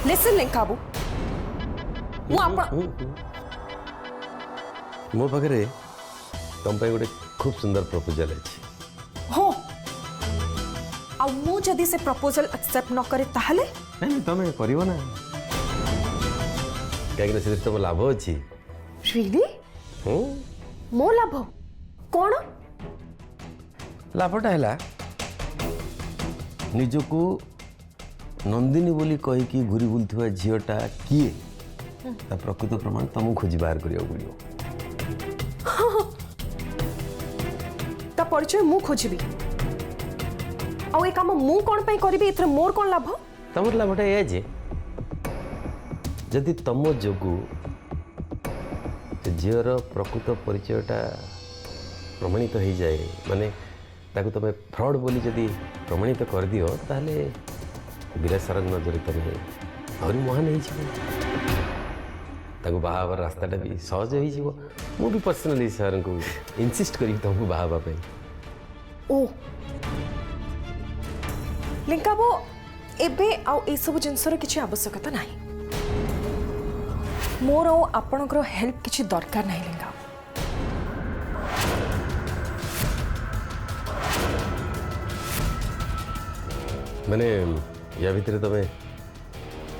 Listen लेंकाबू मु आपण मो पाखे तुम गोटे खूब सुंदर प्रपोजल अच्छी हो आ मु जदी से प्रपोजल एक्सेप्ट न करे ताहले नहीं तुम कर ना कहीं तुम लाभ अच्छी रियली मो लाभ कौन लाभटा है निजको नंदिनी बोली कहीकि घूरी बुलुवा झीटा किए प्रकृत प्रमाण तुमको खोजी बाहर करिया पड़ो ता परिचय मु खोजबी आ ए काम मु कोन पई करबी एथरे मोर कोन लाभ तुम लाभटा या जे जदि तुम जोगु झीर प्रकृत परिचयटा प्रमाणित हो जाए माने ताकू तुम फ्रॉड बोली जदि प्रमाणित कर दियो ताहले विराज सर नजर तुम आहरी महान हो बाहाबार रास्ताटा भी सहज हो भी पर्सनाली सर को इनसिस्ट करी तुमको बाहाबा ओ लिंकाबो एबे आउ ए सब जिनसर किछि आवश्यकता नाही मोर आपणकर हेल्प किछि दरकार नाही लिंका माने या भितर तुम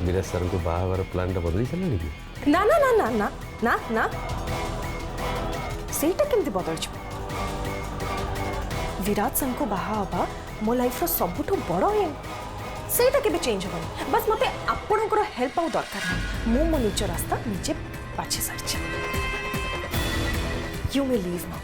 विराज सर को बाहाबार प्लान टा बदली सारे कि ना ना ना ना ना ना ना सेटा केमती बदल विराट सर को बाहा मो लाइफ रो सबुठो बड़ एम सेटा केबे चेंज होबनी बस मते आपणकर हेल्प आउ दरकार नहीं मु मो निज रास्ता निजे बाछि सारछि यू मे लीव नाउ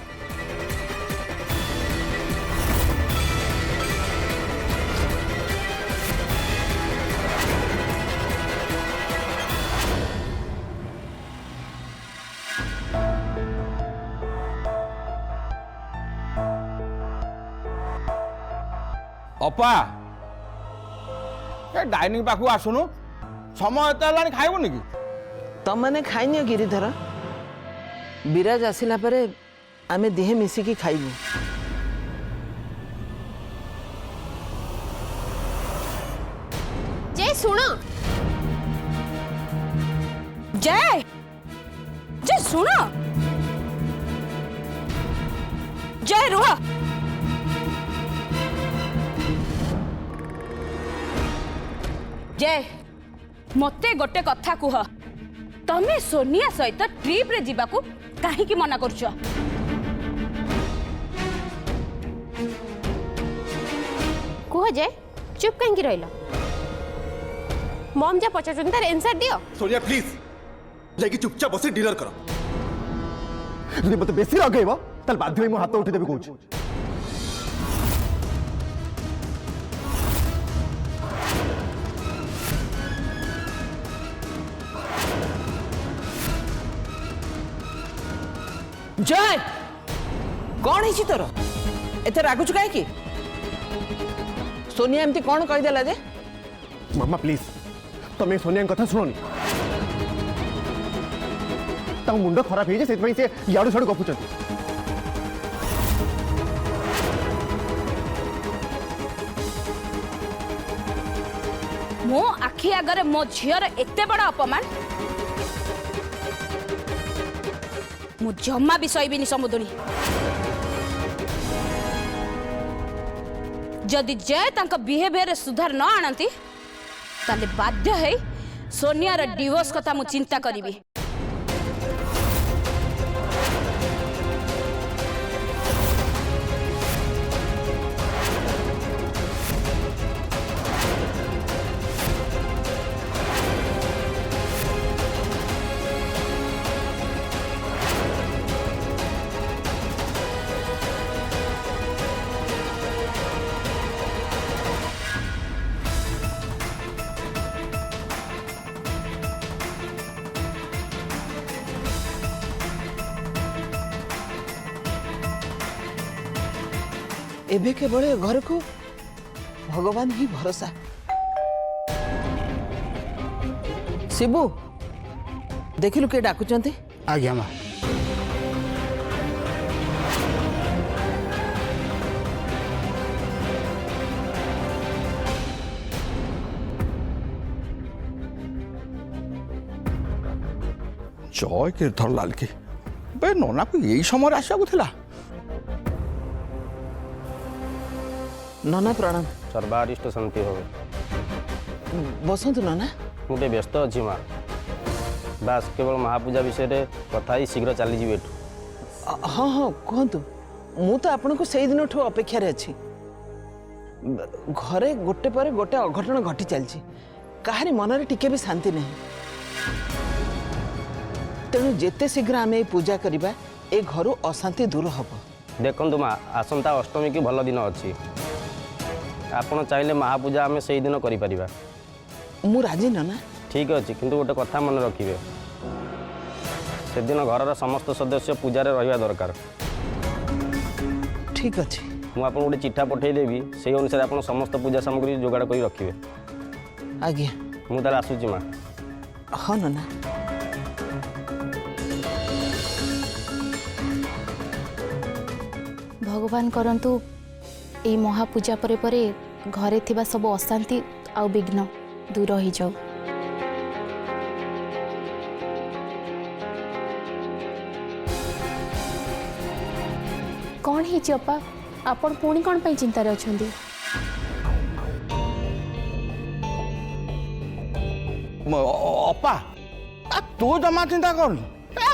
अपा डाइनिंग पाखु आसुनु समय एत खाइबुनि कि तमने खाइनियो गिरिधर विराज आसिला परे आमे देहे मिसिकी खाइबु जय सुन जय जय सुन जय रुह जय मते गोटे कथा कुह तमे सोनिया सहित ट्रिप रे जीवाकू काहे की मना करछ कुह जय चुप काहे की रहलो मम जा पचाचुन तार आंसर दियो सोनिया प्लीज जाके चुपचाप बसे डीलर करो যদি মতে বেশি রাগাইব তাহলে বাধ্য হই মো হাত উঠে দেবে কইছি जय कौन है तोर एते रागुच कहीं सोनिया एमती कौन कहीदेला जे मामा प्लीज तुम सोनिया कथा शुणनी मुंड खराब हो से याड़ू छाड़ू गपुंट मो आखि आगरे मो झीर एते बड़ा अपमान मु जम्मा भी सहीबिनी समुदुनी जदि जय तांका बिहेवियर सुधार न आनती ताले बाध्य है सोनिया रा डिवोर्स कथा मु चिंता करिबी एबे केवल घर को भगवान ही भरोसा शिबू देखिलु के डाकुचंती आज्ञा माँ ଜୟ गिरधर लाल की बे नना को यही समय आसवाक थिला नना प्रणाम। सर्वारिष्ट शांति हो बसंतु नना। मुझे व्यस्त अच्छी माँ बास केवल महापूजा विषय रे कथा ही शीघ्र चली जी एठू हाँ हाँ कहतु मु तो आपन को सही दिन अपेक्षा अच्छी घरे गोटे पर गोटे अघटन घटी चलची काहारी मन रे टिके भी शांति नहीं तेणु जेते शीघ्र आम पूजा करवा ए घर अशांति दूर हम। देखु माँ आसंता अष्टमी की भल दिन अच्छी आपण चाहिए महापूजा आम से दिन करिपरिबा। मु राजी नना। ठीक अच्छे किंतु गोटे कथा मन रखिए से दिन घर समस्त सदस्य पूजा रहा दरकार। ठीक अच्छे मुझे आपको गोटे चिठा पठेदेवी से अनुसार आप समस्त पूजा सामग्री जोगाड़ कर रखिए। आज्ञा मुझे आसूची माँ। हाँ नना। भगवान करंतु ए महापूजा परे परे घरे थिबा सब अशांति आ विघ्न दूर हो जाऊ। कौन है अपा आपण पुणी कौन पाई चिंतार अछंती? अपा तू जमा चिंता कर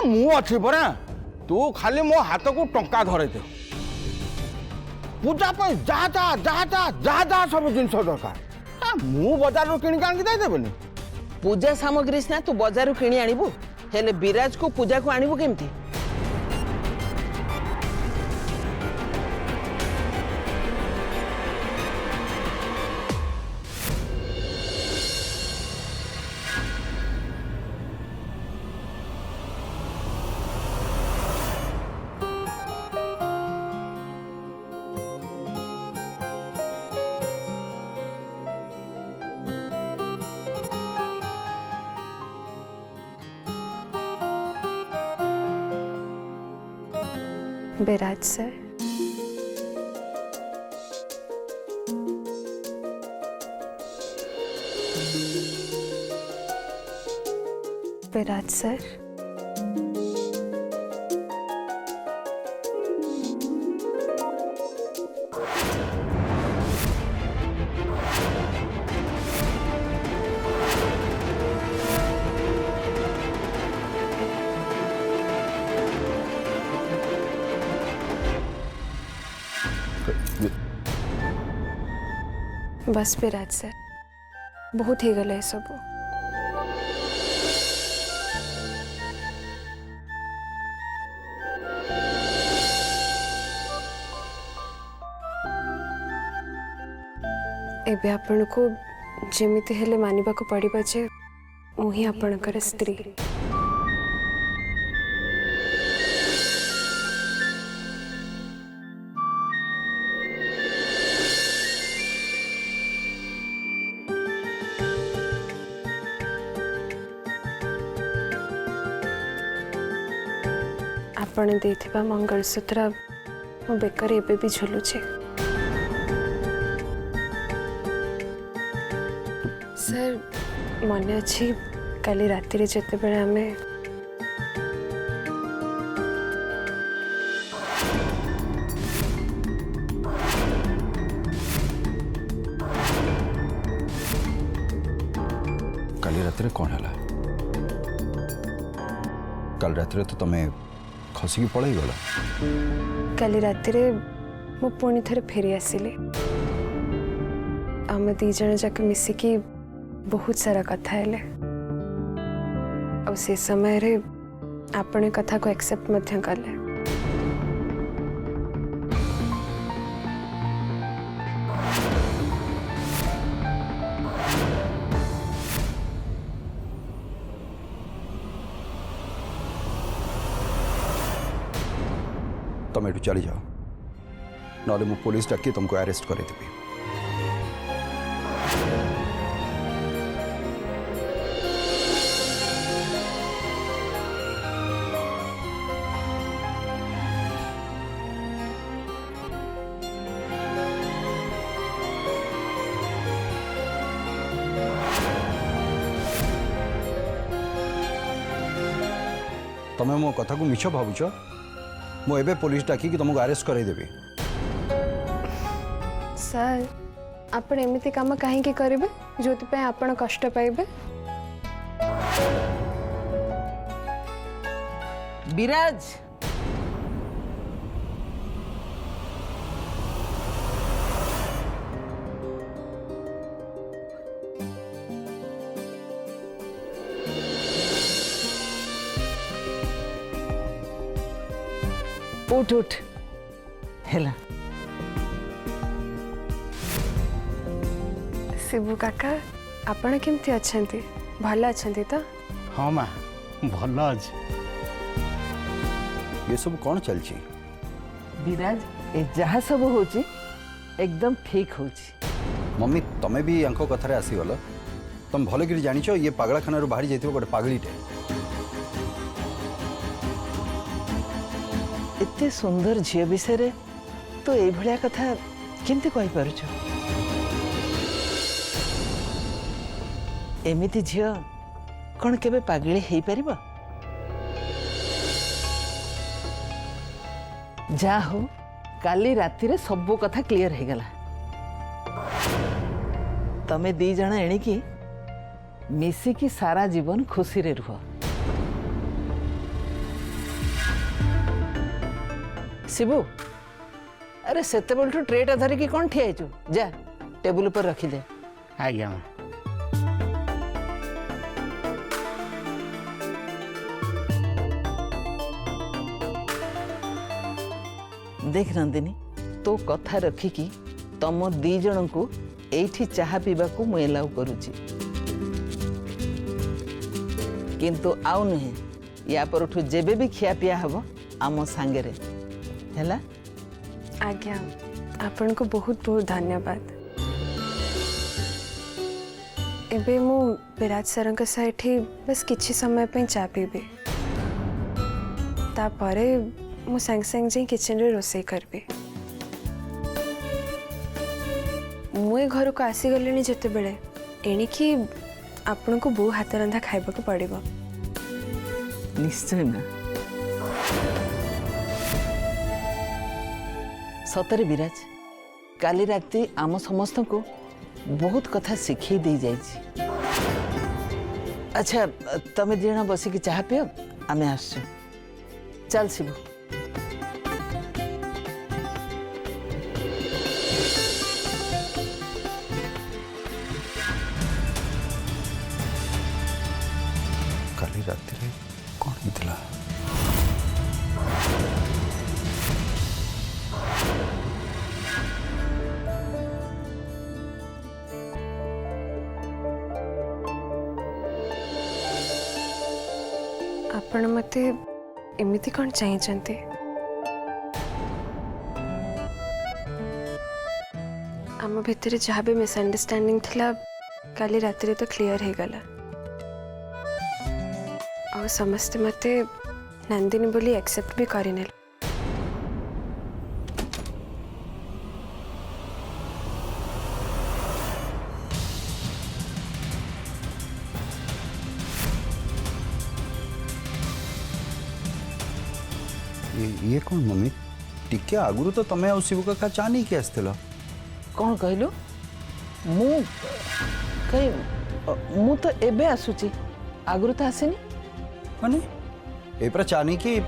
मु अच्छी परा तू खाली मो हाथ को टंका धरे दे पूजा पर जा जा जा जा जा जा सब जिन दरकार मु बाजार किणी आनिक देदेबनी। पूजा सामग्री सिना तू बाजार किणी आनिबु हेले विराज को पूजा को आनिबु केमती? विराज सर विराज सर बस विराज सर बहुत ही गले सब एबे आपण को जेमिति हेले मानिबा को पड़िबा जे मु ही आपणकर स्त्री। आपण देथिबा मंगलसूत्र मो बेकर एबे भी झुलुचे। सर मन अच्छी काली राति रे जते बेले हमें काली रात रे कौन है? कल रात रे तो तुम्हें खसिकी पड़े गला। काली राति रे मो पुणी थरे फेरी आसिली आम दी जन जाक मिसिकी बहुत सारा कथा हेले और से समय रे आपने कथा को एक्सेप्ट मध्य कले। तुम एठू चली जाओ नले मु पुलिस डाकी तुमको अरेस्ट करे देबी। तुम्हें मो कथा को मिछ भावुच मुझे पुलिस डाकी तुमको अरेस्ट करदेवी सर आपण एमती काम कहीं करेंगे जो आपण कष्ट पाइबे विराज उठ उठ हेला शिबू काका आपण केमती अच्छे भल अच्छे तो हाँ माँ भल अच्छे ये सब कौन चलची विराज ए जहाँ सब होची एकदम ठीक होची मम्मी तमें भी यांको कथारे आसीगल तुम भल कि जानिछ ये पागलाखाना बाहरी जाइथिबो गोटे पागलीटे एते सुंदर झील विषय तो ये भलिया कथा केमती कहि पारुछ एमिति झील कौन केबे पागली हेई परिबो जा हो काली राति रे सब कथा क्लियर हो गला तमे दी जण एणिकी मिसिकी सारा जीवन खुशी रे रुह शिबू अरे सेते बोलठू ट्रेटा धरिकी कौन ठिया जा टेबुल पर रखी दे आज्ञा माँ देख नंदिनी तो कथा रखिकी तम दी जन को एठी चाहा पीवा को मु एलाउ करूची किंतु आउ नहीं या परठू जेबे भी खिया पिया हबो आम सांगे रे हैला आज्ञा आपण को बहुत बहुत धन्यवाद एबे मु विराज सर साथी बस किछि समय पे चा पीबे तापरे मु संग संग जे किचन रे रोसई करबे मुए घर को आसी गलेनी जते बेले एणिकी आपण को बो हाथ रंधा खाइबा को पड़िबो निश्चय ना सतरे विराज काली राति आम समस्त को बहुत कथा शिखी दे जाइछि अच्छा तमे दिना बसी की चाह पियो आमे आसछु चल शिबू काली राति रे कौन होइतला आपण मते एमिति कौन चाहिए आम भितर जहाँ भी मिसअंडरस्टैंडिंग थिला काली रात्रि तो क्लियर हो गला और समस्ते मते नंदिनी बोली एक्सेप्ट भी करिने ये कौन मम्मी टिके आगुरु तो तमे आ शिव का चा नहीं कि आसथिल कौन कहलो मु कहीं मु तो एबे आसुची आगुरु तो आसेनी माने ए पर चा नहीं कि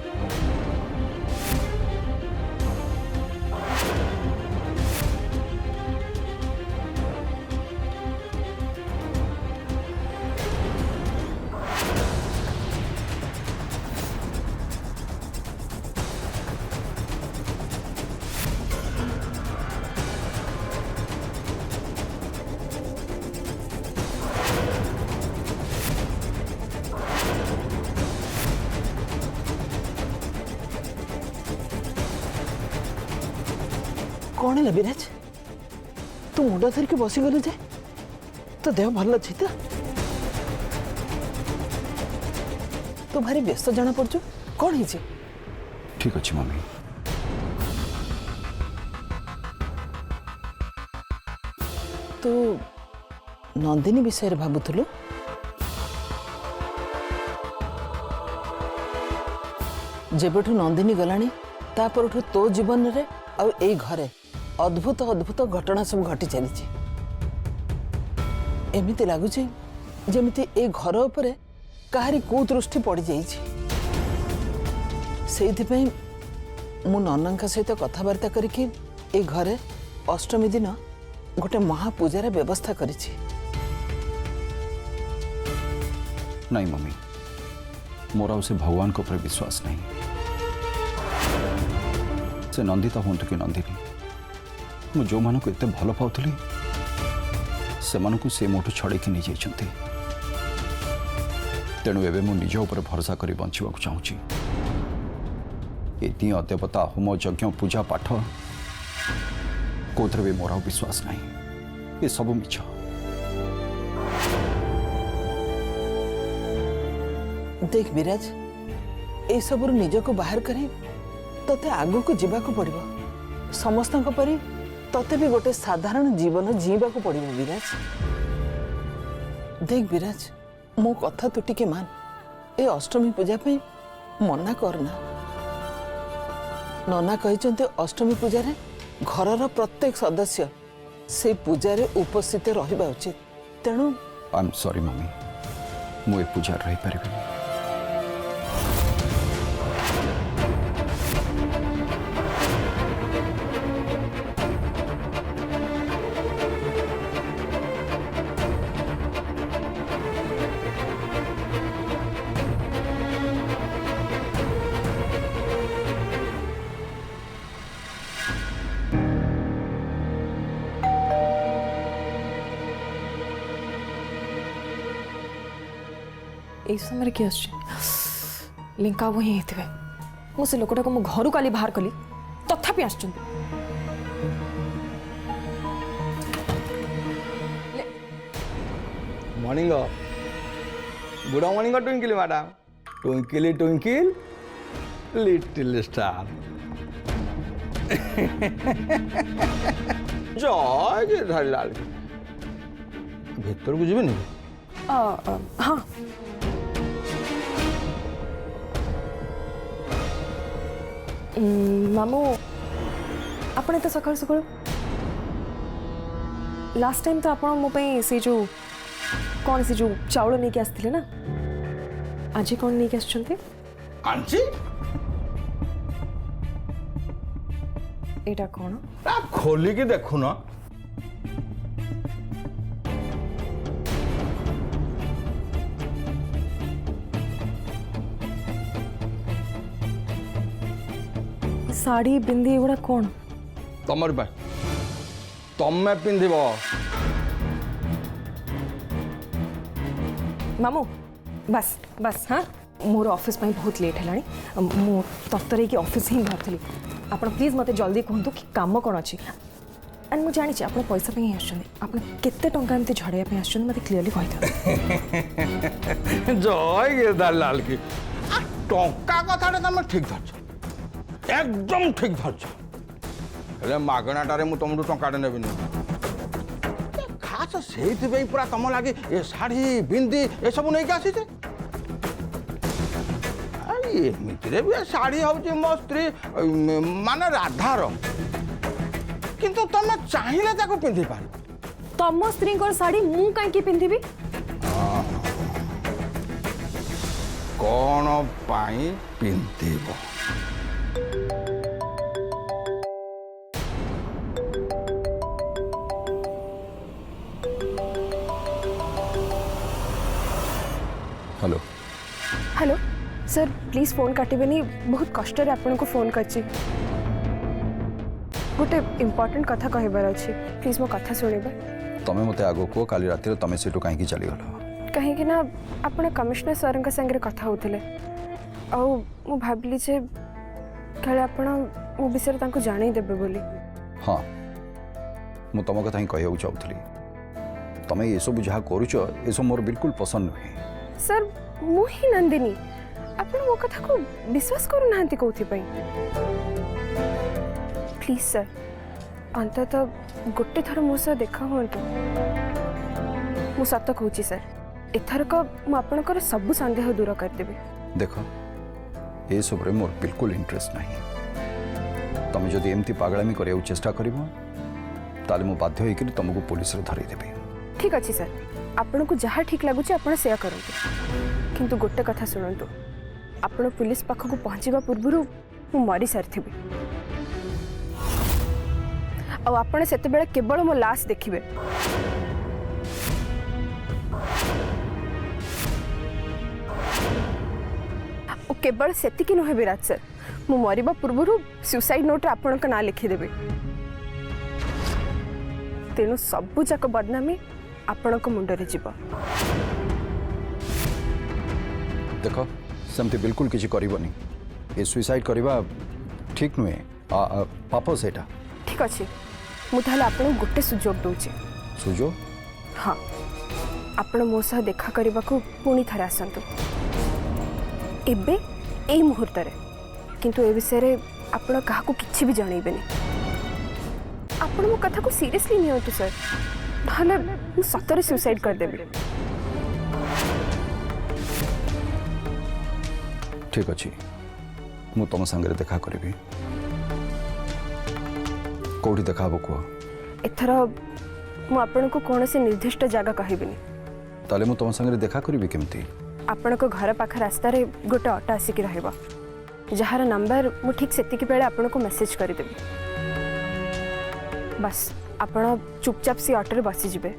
कौन है विराज तू मुंडा धरिक बसी गलु जे तो देह भल अच्छी तो तू भारी व्यस्त जाना पड़छु कौन है ठीक अच्छे मम्मी तू नंदिनी विषय भावुलु जेबेठू नंदिनी गलानी तापरठू तो जीवन रे आ एई घरे अद्भुत अद्भुत घटना सब घटी चली। एमिति लगुच जमिति ए घर उपरे काहारी कुदृष्टि पड़ जाइए। मु नन्ना सहित कथबार्ता करके ए घरे अष्टमी दिन गोटे महापूजार व्यवस्था करिछि। नहीं मम्मी, मोर से भगवान को विश्वास नहीं। से नंदिता हूँ कि नंदिनी, मु जो मानक एते भल पाउथली से मानक से मोठू छड़ेकी नहीं जाइछन्ति। तेणु एबे मु निज ऊपर भरोसा करी बंचिबाकू चाहूची। एति देवता होम यज्ञ पूजा पाठ कोथरे भी मोर विश्वास नहीं। ये सब मिछ। देख विराज, ए सब निज को बाहर करे तते आगो को जीवा को पड़िबो। समस्त परी तते भी गोटे साधारण जीवन जीवा को पड़िबो विराज। देख विराज, मो कथा तू टिके मान। ए अष्टमी पूजा पे मना करना। नना कहते अष्टमी पूजा रे घरर प्रत्येक सदस्य से पूजा रे उपस्थित रहिबा उचित। तेणु आई एम सॉरी मम्मी, मु ए पूजा रही परिबे। ए समय किए लिंका वही होते मुझे लोकटा को मो घर काली बाहर कली तथापि आस morning good morning twinkle madam. Twinkle twinkle little star. जय गिरधरलाल भीतर को जीवन। हाँ मामू आपने तो सकाल सकाल लास्ट टाइम तो आप मो से जो कौन से जो चाउल नहीं के आसते ना, आज कौन नहीं के आसछन्ते? आंची एटा कौन खोली के देखु ना। साड़ी बिंदी एगुड़ा कौन तमर पे तमे पिंधिब। मामू बस बस हाँ मोर ऑफिस में बहुत लेट है मु तत्तर की ऑफिस ही बाहर आप प्लीज मत जल्दी कहतु कि काम कौन अच्छी। एंड मुझे जानी आप पैसा ही आप केते टंका एमती झड़ाइया आसुँच मत क्लीयरली कही। जय गिरधरलाल की टंका कथा तुम ठीक धरछ, एकदम ठीक धरछ। हेले मागणाटारे मु तुमठू टंकाटे नेबिनी। खास से पूरा तुम लगे ए शाढ़ी बिंदी ए सब नहीं आसी। एमितिरे भी शाढ़ी हूँ मो स्त्री माने राधार, किंतु तुम चाहिए ताको पिंधि पार। तम स्त्री शाढ़ी मु कहीं पिंधिबी? कौन पाई पिंधिब? Hello hello sir, please phone काटबेनी। बहुत कष्ट आपन को फोन करछि। गोटे इम्पोर्टेंट कथा कहबार अछि, प्लीज मो कथा सुनिबे। तमे मते आगो को काली रातिर तमे सेटू काहे की चली गलो? कहीं ना आपण कमिश्नर सर संगे कथा होथिले आ मु भाबली जे काले आपण मो विषय तांको जानै देबे बोली। हाँ मु तम कथा ही कहू चाहूली। तमे ये सब जहाँ करूच ये सब मोर बिल्कुल पसंद नुहे। सर मु ही नंदिनी, आपण मो कथा को विश्वास करू नांती कोथि पई? प्लीज सर अंततः गोटे थर मो सह देखा हुंतु। मु सत कहूची सर, एथरक मु आपणकर सब संदेह दूर कर देबे। देख ये सब मोर बिल्कुल इंटरेस्ट नहीं। तुम जदि एमती पागलामी करिया चेष्टा करिवो ताले मु बाध्य होइकि तुमको पुलिस रे धरि देबे। ठीक अच्छे सर, आपन को जहाँ ठीक लगुच आप सेया करंतु, किंतु गोटे कथा शुणु, आपण पुलिस पाखक पहुँचवा पूर्व मु मरी सारी आपण से केवल मो लाश देखिए। केवल सेतिकी नुहे विराज सर, मु मरिबा पूर्व सुसाइड नोट आपण का ना लिखिदेबे। तेणु सबू जाक बदनामी आपण मुंडरे जीव। देखो सेमती बिल्कुल किसी करबनी, ये सुइसाइड करबा ठीक नुहे, पाप सेटा। ठीक अच्छे, मुझे आपन गोटे सुजोग दूचे। सुजोग? हाँ, आपण मो सह देखा करने को पुणी थे आसतु एबे एई मुहूर्त रे, किंतु ए विषय रे आपण काहाकू किछि भी जणैबेनी। आपण मो कथा को सीरियसली नियंतु सर, ताले मु सतरे सुसाइड कर देबी। ठीक अच्छे, मु तुम संगे देखा करी। कौटी देखा कह? एथर मु आपण को कौन से निर्दिष्ट जगह कहबिनी। ताले मु तुम संगे देखा करी केमती? आपण को घर पाख रास्ता रे गोटे ऑटो आसिक रहबा, जहार नंबर मु ठीक सेतिकी बेले आपण को मेसेज कर देबी। बस आपण चुपचाप से ऑटो रे बसी जिबे,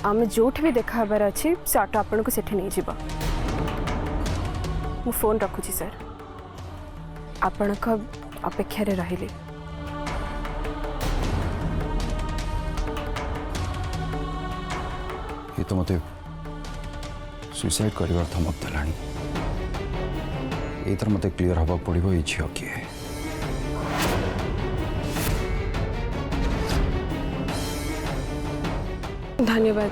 आमे जोठ भी देखा हबार अछि से ऑटो आपण को सेठी नहीं जिबा। मु फोन रखुची सर, आपण को अपेक्षा रे रहिली। ये तो मत सुइसाइड कर धमक देलानी। एथर मत क्लियर हवा पड़ो ये झील किए। धन्यवाद।